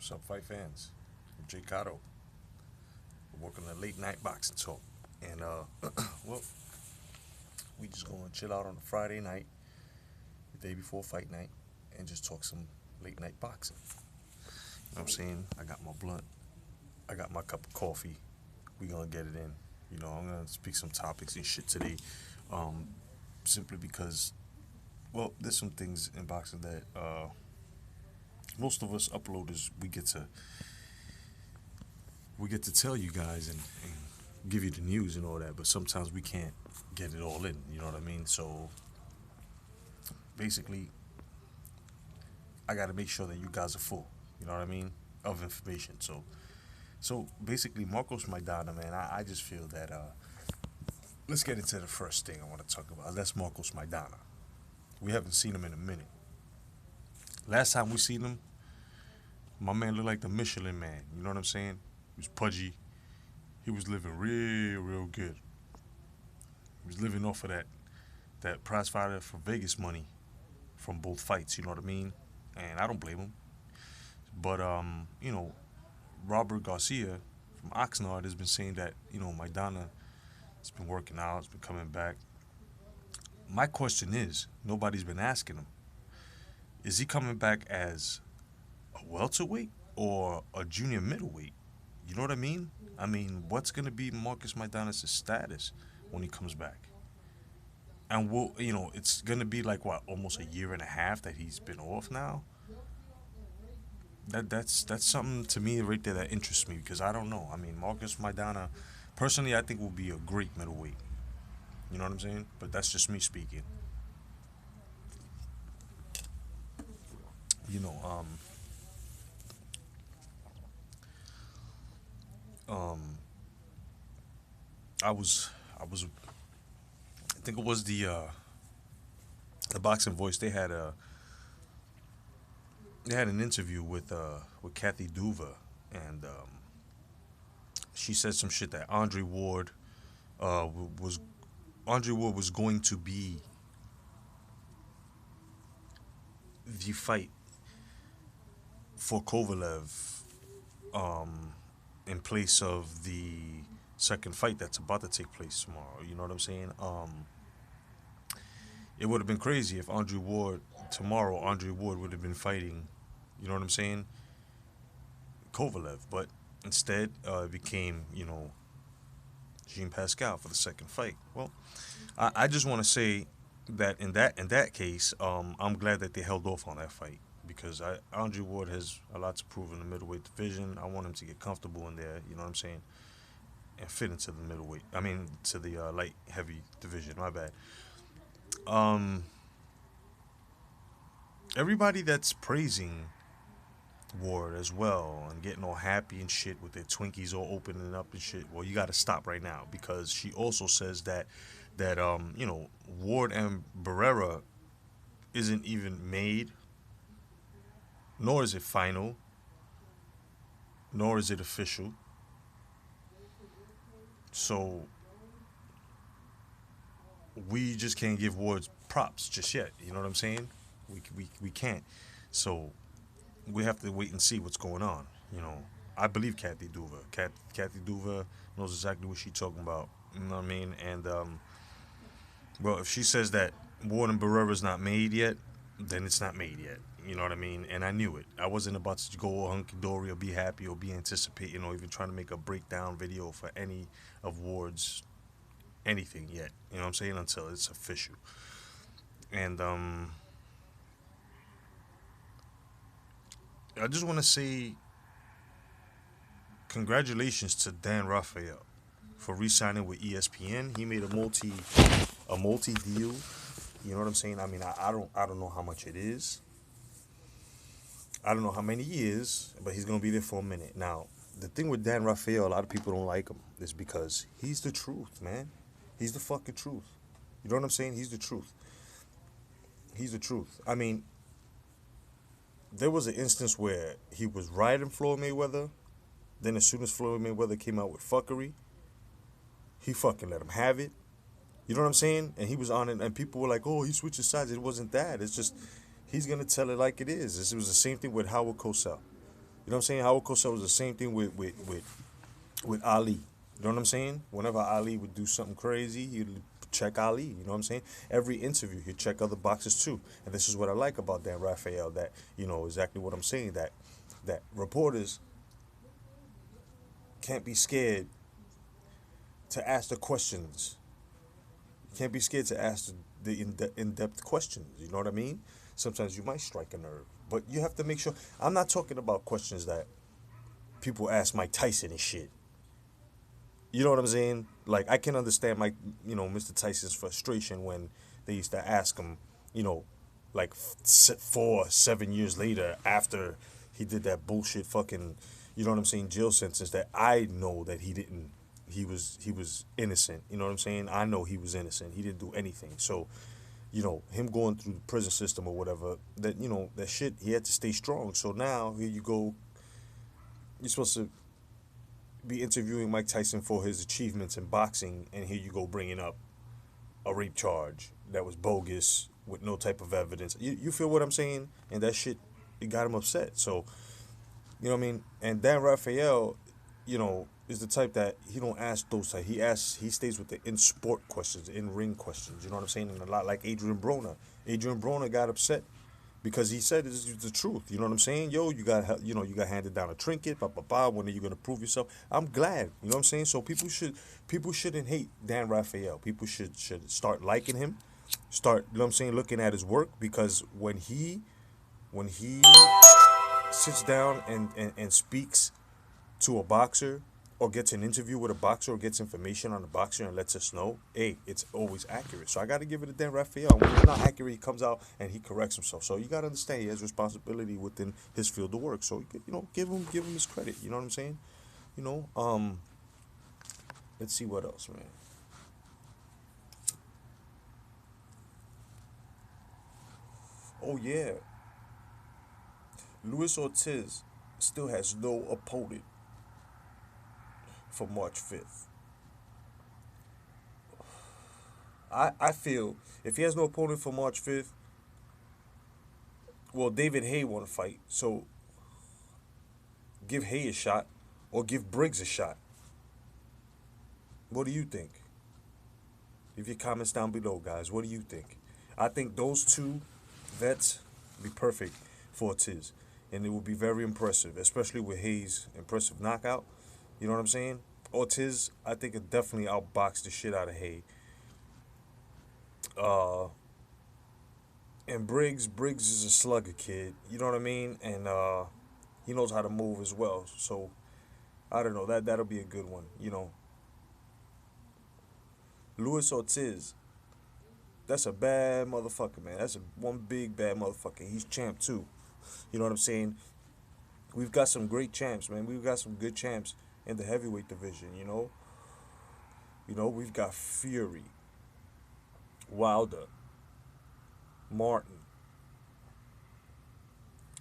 What's up, fight fans? I'm J.Cotto. We're working on a late night boxing talk. And, well, we just gonna chill out on a Friday night, the day before fight night, and just talk some late night boxing. You know what I'm saying? I got my blunt, I got my cup of coffee. We gonna get it in. You know, I'm gonna speak some topics and shit today, um, simply because, well, there's some things in boxing that most of us uploaders we get to tell you guys and give you the news and all that, but sometimes we can't get it all in. You know what I mean? So basically, I got to make sure that you guys are full. You know what I mean? Of information. So basically, Marcos Maidana, man, I just feel that let's get into the first thing I want to talk about. That's Marcos Maidana. We haven't seen him in a minute. Last time we seen him, my man looked like the Michelin man. You know what I'm saying? He was pudgy. He was living real good. He was living off of that prize fighter for Vegas money from both fights. You know what I mean? And I don't blame him. But Robert Garcia from Oxnard has been saying that Maidana has been working out, has been coming back. My question is, nobody's been asking him, is he coming back as a welterweight or a junior middleweight? You know what I mean? I mean, what's going to be Marcus Maidana's status when he comes back? And it's going to be like, what, almost a year and a half that he's been off now? That's something to me right there that interests me, because I don't know. I mean, Marcus Maidana, personally, I think will be a great middleweight. You know what I'm saying? But that's just me speaking. You know, I think it was the Boxing Voice. They had an interview with Kathy Duva, and she said some shit that Andre Ward was going to be the fight for Kovalev, in place of the second fight that's about to take place tomorrow. You know what I'm saying? It would have been crazy if Andre Ward would have been fighting. You know what I'm saying? Kovalev, but instead it became Jean Pascal for the second fight. Well, I just want to say that in that case, I'm glad that they held off on that fight, because Andre Ward has a lot to prove in the middleweight division. I want him to get comfortable in there. You know what I'm saying? And fit into the middleweight. I mean, to the light heavy division. My bad. Everybody that's praising Ward as well and getting all happy and shit with their Twinkies all opening up and shit. Well, you got to stop right now, because she also says that Ward and Barrera isn't even made, nor is it final, nor is it official. So we just can't give Ward props just yet. You know what I'm saying? We can't. So we have to wait and see what's going on. I believe Kathy Duva. Kathy Duva knows exactly what she's talking about. You know what I mean? And well, if she says that Ward and Barrera's not made yet, then it's not made yet. You know what I mean? And I knew it. I wasn't about to go all hunky dory or be happy or be anticipating or even trying to make a breakdown video for any of Ward's anything yet. You know what I'm saying? Until it's official. And I just want to say congratulations to Dan Rafael for re-signing with ESPN. He made a multi deal. You know what I'm saying? I mean, I don't know how much it is. I don't know how many years, but he's gonna be there for a minute. Now, the thing with Dan Rafael, a lot of people don't like him, is because he's the truth, man. He's the fucking truth. You know what I'm saying? He's the truth. He's the truth. I mean, there was an instance where he was riding Floyd Mayweather. Then as soon as Floyd Mayweather came out with fuckery, he fucking let him have it. You know what I'm saying? And he was on it, and people were like, oh, he switched his sides. It wasn't that. It's just, he's going to tell it like it is. It was the same thing with Howard Cosell. You know what I'm saying? Howard Cosell was the same thing with Ali. You know what I'm saying? Whenever Ali would do something crazy, he'd check Ali. You know what I'm saying? Every interview, he'd check other boxes too. And this is what I like about Dan Rafael. That exactly what I'm saying. That reporters can't be scared to ask the questions. You can't be scared to ask the in-depth questions. You know what I mean? Sometimes you might strike a nerve, but you have to make sure. I'm not talking about questions that people ask Mike Tyson and shit. You know what I'm saying? Like I can understand Mr. Tyson's frustration when they used to ask him, you know, like 4, 7 years later after he did that bullshit fucking, you know what I'm saying, jail sentence that I know that he didn't. He was innocent. You know what I'm saying? I know he was innocent. He didn't do anything. So, him going through the prison system or whatever, that shit, he had to stay strong. So now here you go. You're supposed to be interviewing Mike Tyson for his achievements in boxing, and here you go bringing up a rape charge that was bogus with no type of evidence. You feel what I'm saying? And that shit, it got him upset. So, you know what I mean? And Dan Rafael, is the type that he don't ask those type. He stays with the in sport questions, in ring questions. You know what I'm saying? And a lot like Adrian Broner. Adrian Broner got upset because he said this is the truth. You know what I'm saying? Yo, you got handed down a trinket. Blah blah blah. When are you gonna prove yourself? I'm glad. You know what I'm saying? So people shouldn't hate Dan Rafael. People should start liking him. Start, you know what I'm saying, looking at his work, because when he sits down and speaks to a boxer, or gets an interview with a boxer, or gets information on the boxer and lets us know, hey, it's always accurate. So I got to give it to Dan Rafael. When it's not accurate, he comes out and he corrects himself. So you got to understand, he has responsibility within his field of work. So give him his credit. You know what I'm saying? You know, let's see what else, man. Oh yeah, Luis Ortiz still has no opponent for March 5th. I feel if he has no opponent for March 5th, well, David Hay want to fight, so give Hay a shot, or give Briggs a shot. What do you think? Leave your comments down below, guys. What do you think? I think those two vets be perfect for Ortiz, and it would be very impressive, especially with Hayes' impressive knockout. You know what I'm saying? Ortiz, I think, could definitely outbox the shit out of Hay. Uh, and Briggs is a slugger kid. You know what I mean? And he knows how to move as well. So I don't know. That'll be a good one. Luis Ortiz, that's a bad motherfucker, man. That's one big bad motherfucker. He's champ too. You know what I'm saying? We've got some great champs, man. We've got some good champs in the heavyweight division. We've got Fury, Wilder, Martin,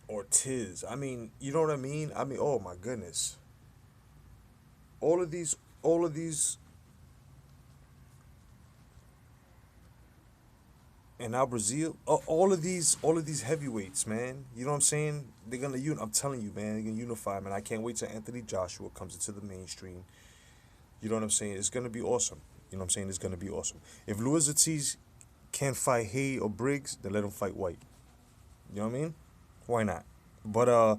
Ortiz. I mean, you know what I mean? I mean, oh my goodness. All of these, and now Brazil. All of these heavyweights, man. You know what I'm saying? They're gonna I'm telling you, man. They're gonna unify, man. I can't wait till Anthony Joshua comes into the mainstream. You know what I'm saying? It's gonna be awesome. You know what I'm saying? It's gonna be awesome. If Luis Ortiz can't fight Hay or Briggs, then let him fight White. You know what I mean? Why not? But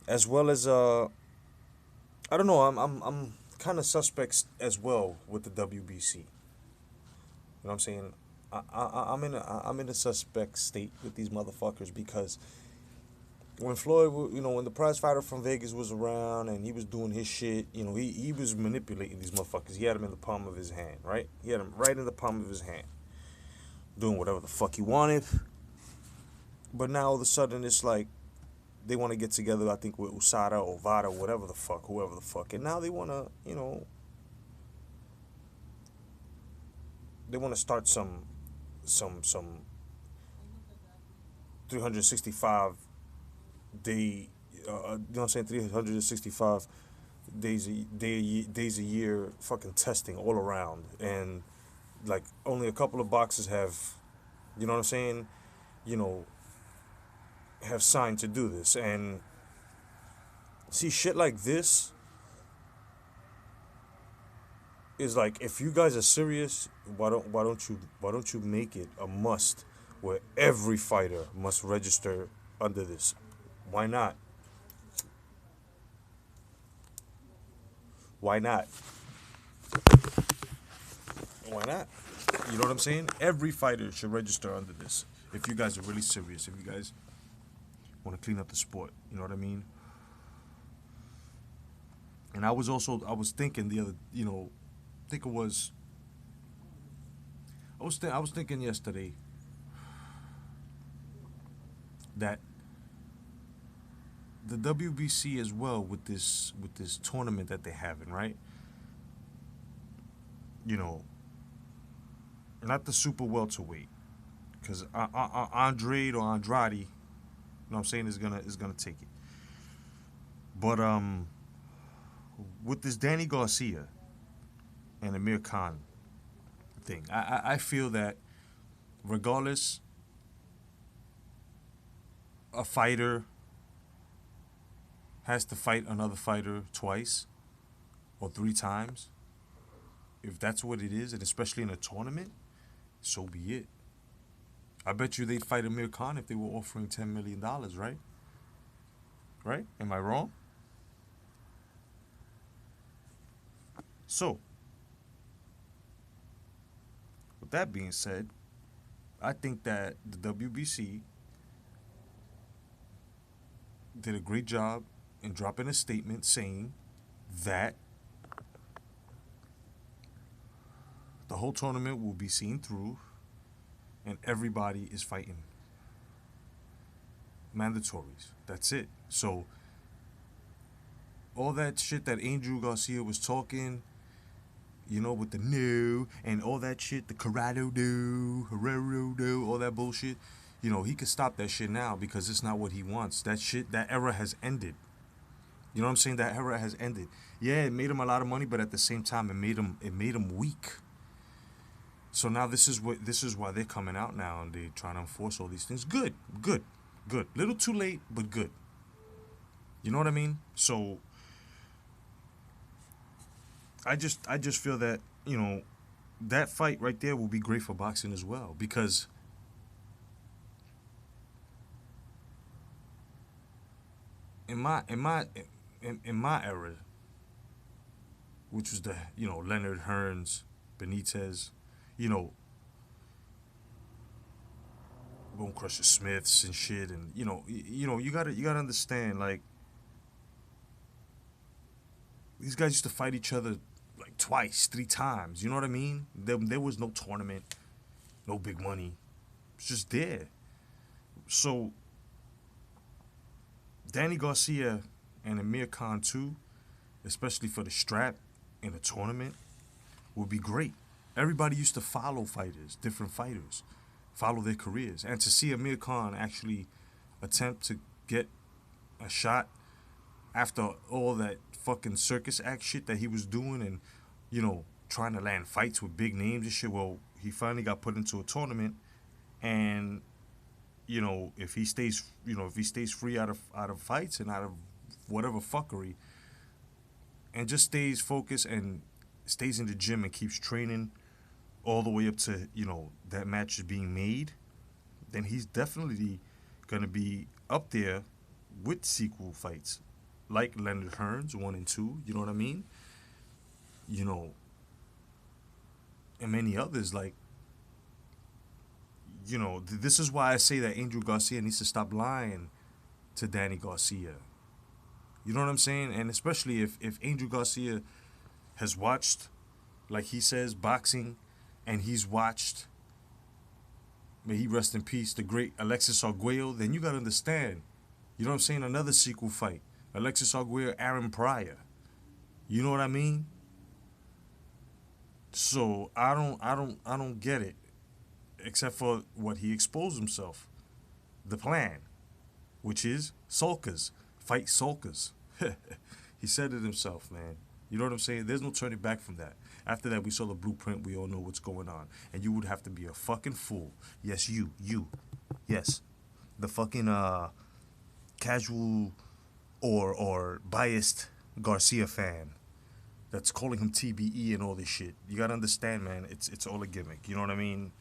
as well as I don't know. I'm kind of suspect as well with the WBC. You know what I'm saying? I'm in a suspect state with these motherfuckers, because when when the prize fighter from Vegas was around and he was doing his shit, he was manipulating these motherfuckers. He had them in the palm of his hand, right? He had them right in the palm of his hand, doing whatever the fuck he wanted. But now all of a sudden it's like they want to get together, I think, with USADA or VADA, whatever the fuck, whoever the fuck, and now they want to, they want to start some 365 day, you know what I'm saying, 365 days a year fucking testing all around, and like only a couple of boxes have, you know what I'm saying, you know, have signed to do this. And See, shit like this is like, if you guys are serious, why don't you make it a must where every fighter must register under this? Why not? Why not? Why not? You know what I'm saying? Every fighter should register under this. If you guys are really serious, if you guys want to clean up the sport, you know what I mean? And I was thinking the other, I think it was, I was thinking yesterday that the WBC as well, with this tournament that they're having, right? You know, not the super welterweight, because Andrade, you know what I'm saying, is gonna take it. But with this Danny Garcia and Amir Khan thing, I feel that regardless, a fighter has to fight another fighter twice or three times. If that's what it is, and especially in a tournament, so be it. I bet you they'd fight Amir Khan if they were offering $10 million, right? Right? Am I wrong? So, with that being said, I think that the WBC did a great job in dropping a statement saying that the whole tournament will be seen through and everybody is fighting mandatories. That's it. So all that shit that Angel Garcia was talking, with the no and all that shit, the Corrado do, Herrero do, all that bullshit, he could stop that shit now because it's not what he wants. That shit, that era has ended. You know what I'm saying? That era has ended. Yeah, it made him a lot of money, but at the same time, it made him weak. So now this is why they're coming out now and they're trying to enforce all these things. Good, good, good. Little too late, but good. You know what I mean? So I just feel that that fight right there will be great for boxing as well, because in my era, which was the Leonard Hearns, Benitez, you know Bone Crusher Smiths and shit, and you gotta understand, like, these guys used to fight each other like twice, three times. You know what I mean? There was no tournament, no big money. It's just there. So Danny Garcia and Amir Khan too, especially for the strap in a tournament, would be great. Everybody used to follow fighters, different fighters, follow their careers, and to see Amir Khan actually attempt to get a shot after all that fucking circus act shit that he was doing, and trying to land fights with big names and shit. Well, he finally got put into a tournament, and if he stays free out of fights and out of whatever fuckery, and just stays focused and stays in the gym and keeps training all the way up to that match is being made, then he's definitely gonna be up there with sequel fights like Leonard Hearns 1 and 2. You know what I mean? You know, and many others, like, this is why I say that Angel Garcia needs to stop lying to Danny Garcia. You know what I'm saying? And especially if Angel Garcia has watched, like he says, boxing, and he's watched, may he rest in peace, the great Alexis Arguello, then you gotta understand. You know what I'm saying? Another sequel fight. Alexis Arguello, Aaron Pryor. You know what I mean? So I don't get it. Except for what he exposed himself. The plan, which is sulkers. Fight sulkers. He said it himself, man. You know what I'm saying? There's no turning back from that. After that, we saw the blueprint. We all know what's going on. And you would have to be a fucking fool. Yes, you. Yes. The fucking casual or biased Garcia fan that's calling him TBE and all this shit. You gotta understand, man. It's all a gimmick. You know what I mean?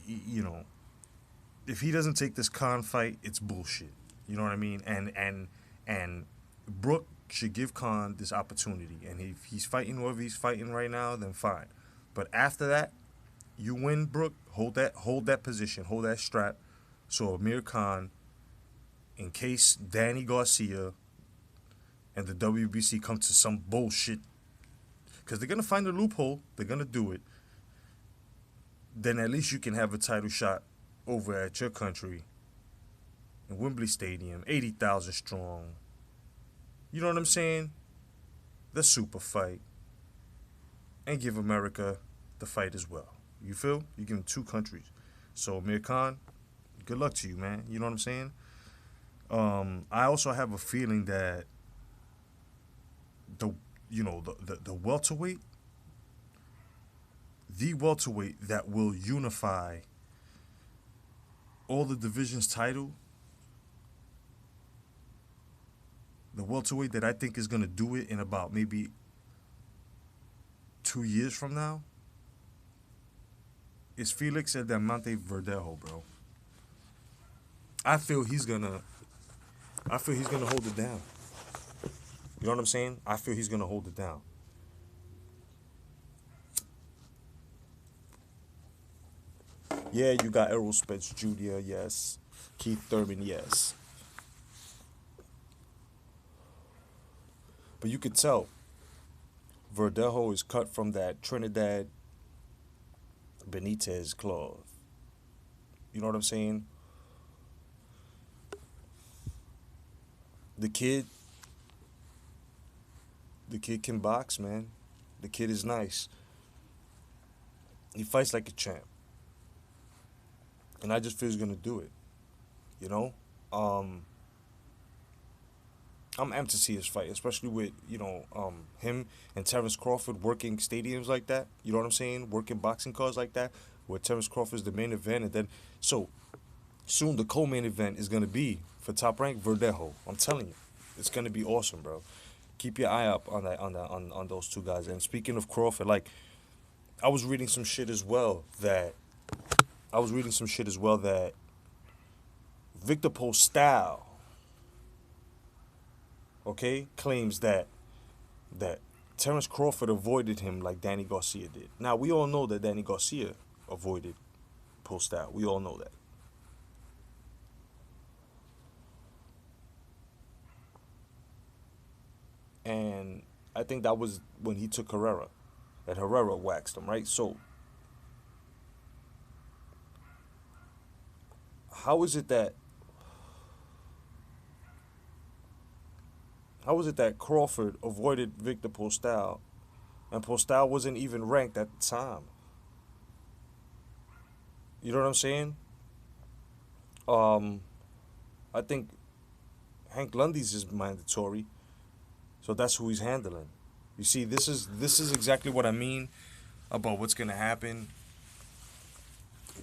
You know, if he doesn't take this Khan fight, it's bullshit. You know what I mean? And Brook should give Khan this opportunity. And if he's fighting whoever he's fighting right now, then fine. But after that, you win, Brook. Hold that position. Hold that strap. So Amir Khan, in case Danny Garcia and the WBC come to some bullshit, because they're gonna find a loophole. They're gonna do it. Then at least you can have a title shot over at your country in Wembley Stadium, 80,000 strong. You know what I'm saying? The super fight. And give America the fight as well. You feel? You give them two countries. So Amir Khan, good luck to you, man. You know what I'm saying? I also have a feeling that the welterweight, the welterweight that will unify all the divisions title, the welterweight that I think is going to do it in about maybe 2 years from now, is Felix Diamante Verdejo, bro. I feel he's gonna hold it down. You know what I'm saying? I feel he's gonna hold it down. Yeah, you got Errol Spence Jr., yes. Keith Thurman, yes. But you could tell Verdejo is cut from that Trinidad Benitez cloth. You know what I'm saying? The kid can box, man. The kid is nice. He fights like a champ. And I just feel he's going to do it. You know? I'm amped to see his fight, especially with, him and Terence Crawford working stadiums like that. You know what I'm saying? Working boxing cards like that, where Terence Crawford's the main event. And then, so, soon the co-main event is going to be, for Top Rank, Verdejo. I'm telling you. It's going to be awesome, bro. Keep your eye up on those two guys. And speaking of Crawford, like, I was reading some shit as well that Victor Postal, okay, claims that Terence Crawford avoided him like Danny Garcia did. Now, we all know that Danny Garcia avoided Postal. We all know that. And I think that was when he took Herrera. That Herrera waxed him, right? So, how is it that Crawford avoided Victor Postal, and Postal wasn't even ranked at the time? You know what I'm saying? I think Hank Lundy's is mandatory, so that's who he's handling. You see, this is exactly what I mean about what's gonna happen,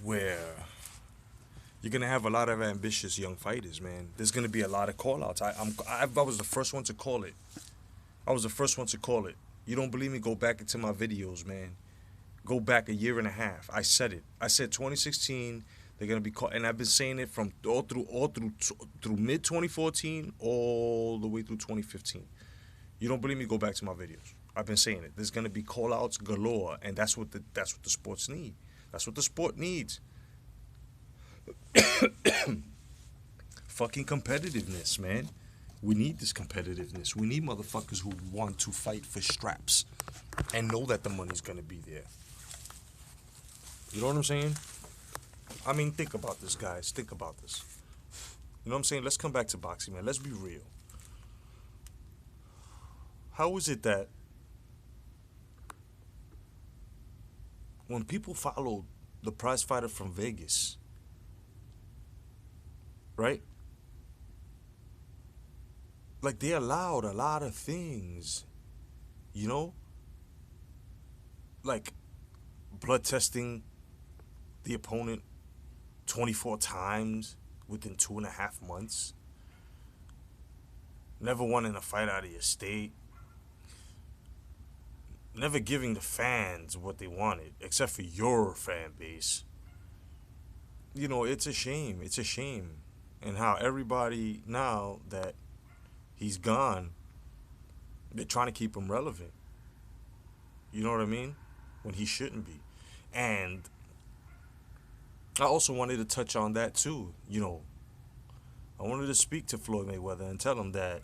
where you're gonna have a lot of ambitious young fighters, man. There's gonna be a lot of call-outs. I was the first one to call it. You don't believe me? Go back into my videos, man. Go back a year and a half. I said it. I said 2016. They're gonna be called, and I've been saying it from all through mid 2014 all the way through 2015. You don't believe me? Go back to my videos. I've been saying it. There's gonna be call-outs galore, and that's what the sports need. That's what the sport needs. Fucking competitiveness, man. We need this competitiveness. We need motherfuckers who want to fight for straps and know that the money's gonna be there. You know what I'm saying? I mean, think about this, guys. Think about this. You know what I'm saying? Let's come back to boxing, man. Let's be real. How is it that when people followed the prize fighter from Vegas, right? Like, they allowed a lot of things, you know? Like, blood testing the opponent 24 times within 2.5 months. never wanting to fight out of your state, never giving the fans what they wanted, except for your fan base. You know, it's a shame. It's a shame. And how everybody, now that he's gone, they're trying to keep him relevant. You know what I mean? When he shouldn't be. And I also wanted to touch on that too. You know, I wanted to speak to Floyd Mayweather and tell him that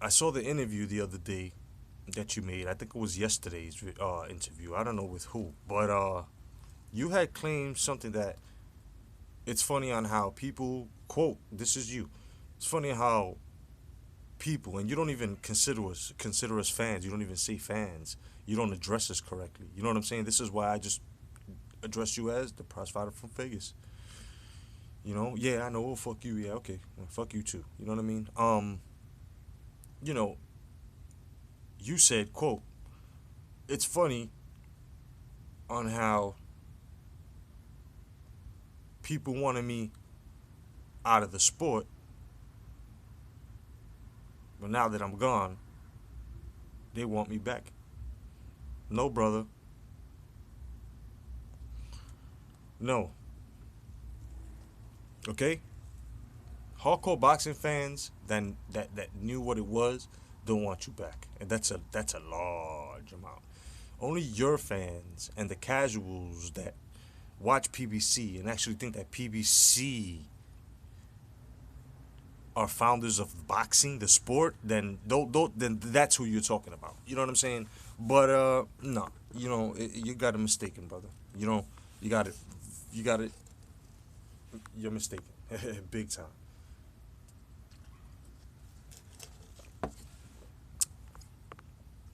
I saw the interview the other day that you made. I think it was yesterday's interview. I don't know with who, but you had claimed something that it's funny on how people quote. This is you. It's funny how people, and you don't even consider us fans. You don't even say fans. You don't address us correctly. You know what I'm saying? This is why I just address you as the prize fighter from Vegas. You know, yeah, I know. Oh, fuck you. Yeah, okay. Well, fuck you too. You know what I mean? You know, you said, quote, it's funny on how people wanted me out of the sport, but now that I'm gone, they want me back. No, brother. No. Okay? Hardcore boxing fans that knew what it was don't want you back. And that's a large amount. Only your fans and the casuals that watch PBC and actually think that PBC are founders of boxing, the sport, then that's who you're talking about. You know what I'm saying? But no, you know, you got it mistaken, brother. You know, you got it, you got it. You're mistaken, big time.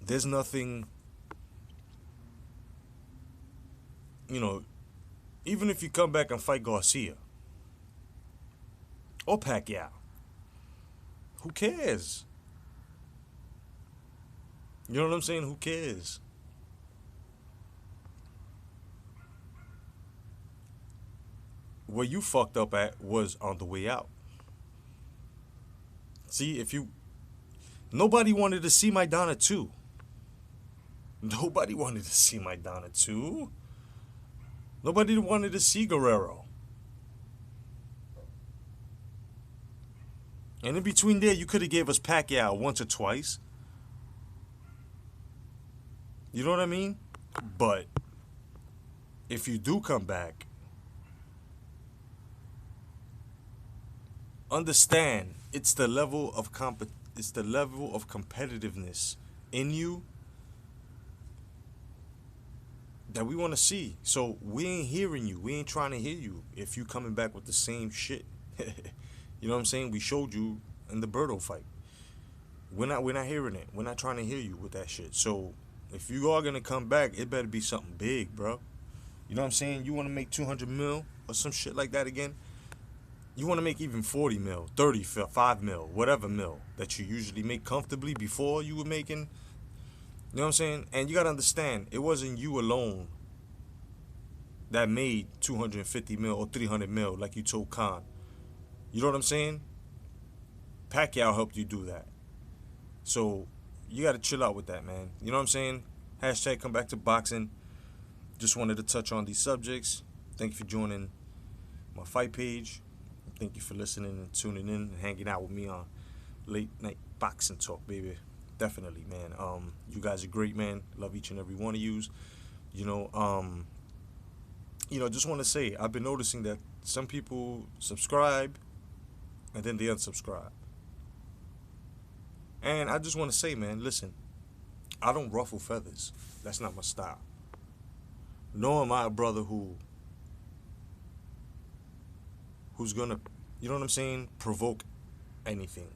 There's nothing, you know. Even if you come back and fight Garcia or Pacquiao, who cares? You know what I'm saying? Who cares? Where you fucked up at was on the way out. See, if you nobody wanted to see Maidana too. Nobody wanted to see Maidana too. Nobody wanted to see Guerrero. And in between there, you could have gave us Pacquiao once or twice. You know what I mean? But if you do come back, understand it's the level of competitiveness in you that we want to see. So we ain't hearing you. We ain't trying to hear you if you coming back with the same shit. You know what I'm saying? We showed you in the Birdo fight. We're not hearing it. We're not trying to hear you with that shit. So if you are gonna come back, it better be something big, bro. You know what I'm saying? You want to make 200 mil or some shit like that again? You want to make even 40 mil, 30, 5 mil, whatever mil that you usually make comfortably before you were making. You know what I'm saying? And you got to understand, it wasn't you alone that made 250 mil or 300 mil like you told Khan. You know what I'm saying? Pacquiao helped you do that. So you got to chill out with that, man. You know what I'm saying? Hashtag come back to boxing. Just wanted to touch on these subjects. Thank you for joining my fight page. Thank you for listening and tuning in and hanging out with me on late night boxing talk, baby. Definitely, man. You guys are great, man. Love each and every one of yous. You know, just want to say I've been noticing that some people subscribe and then they unsubscribe. And I just want to say, man, listen, I don't ruffle feathers. That's not my style. Nor am I a brother who's gonna, you know what I'm saying, provoke anything.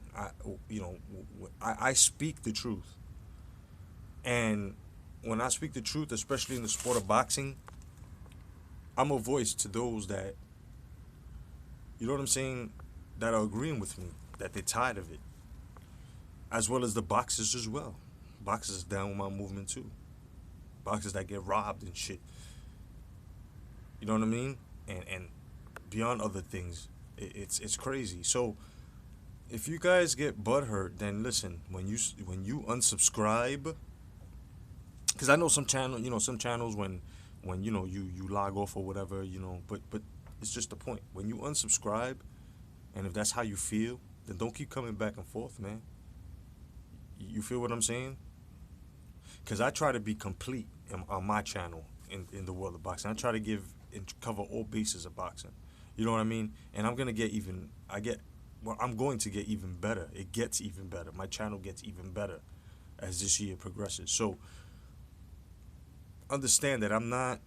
I speak the truth, and when I speak the truth, especially in the sport of boxing, I'm a voice to those that, you know what I'm saying, that are agreeing with me, that they're tired of it, as well as the boxers as well. Boxers down with my movement too. Boxers that get robbed and shit. You know what I mean? And beyond other things, it's crazy. So if you guys get butthurt, then listen. When you unsubscribe, because I know some channel, some channels when you log off or whatever, but it's just the point. When you unsubscribe, and if that's how you feel, then don't keep coming back and forth, man. You feel what I'm saying? Because I try to be complete on my channel in the world of boxing. I try to give and cover all bases of boxing. You know what I mean? And I'm gonna get even. I'm going to get even better. It gets even better. My channel gets even better as this year progresses. So understand that I'm not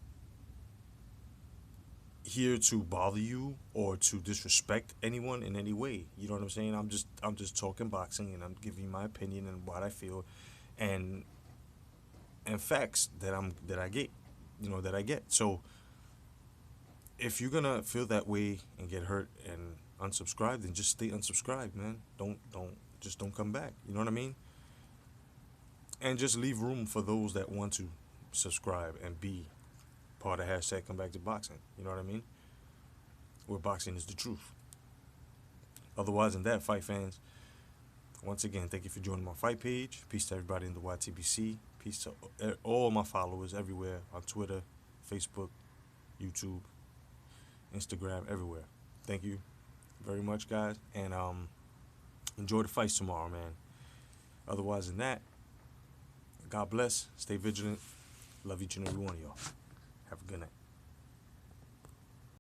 here to bother you or to disrespect anyone in any way. You know what I'm saying? I'm just talking boxing, and I'm giving my opinion and what I feel, and facts that I get, that I get. So if you're gonna feel that way and get hurt and unsubscribe, then just stay unsubscribed, man. Don't come back. You know what I mean? And just leave room for those that want to subscribe and be part of hashtag come back to boxing. You know what I mean? Where boxing is the truth. Otherwise than that, fight fans, once again, thank you for joining my fight page. Peace to everybody in the YTBC. Peace to all my followers everywhere on Twitter, Facebook, YouTube, Instagram, everywhere. Thank you very much, guys. And enjoy the fights tomorrow, man. Otherwise than that, God bless. Stay vigilant. Love each and every one of y'all. Have a good night.